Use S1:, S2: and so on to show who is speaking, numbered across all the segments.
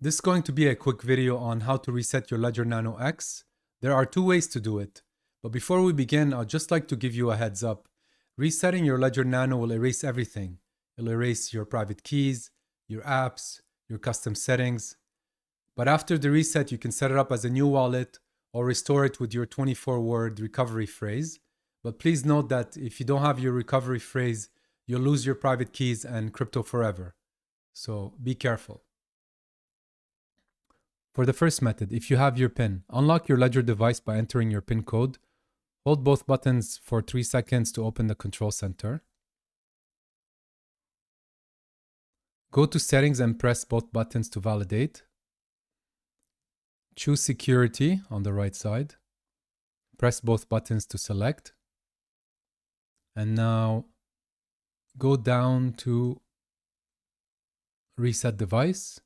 S1: This is going to be a quick video on how to reset your Ledger Nano X. There are two ways to do it, but before we begin, I'd just like to give you a heads up. Resetting your Ledger Nano will erase everything. It'll erase your private keys, your apps, your custom settings. But after the reset, you can set it up as a new wallet or restore it with your 24-word recovery phrase. But please note that if you don't have your recovery phrase, you'll lose your private keys and crypto forever. So be careful. For the first method, if you have your PIN, unlock your Ledger device by entering your PIN code. Hold both buttons for 3 seconds to open the control center. Go to settings and press both buttons to validate. Choose security on the right side. Press both buttons to select. And now go down to reset device.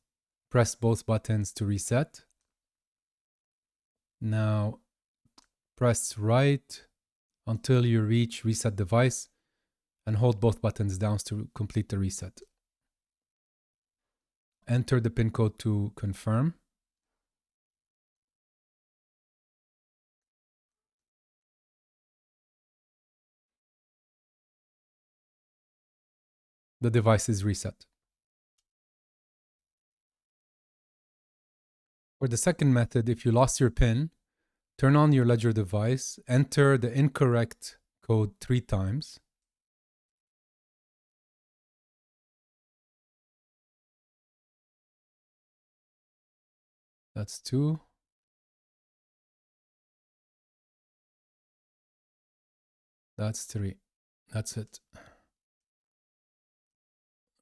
S1: Press both buttons to reset. Now press right until you reach reset device and hold both buttons down to complete the reset. Enter the PIN code to confirm. The device is reset. For the second method, if you lost your PIN, turn on your Ledger device, enter the incorrect code 3 times. That's 2. That's 3. That's it.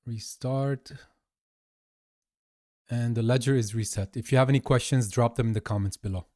S1: Restart. And the Ledger is reset. If you have any questions, drop them in the comments below.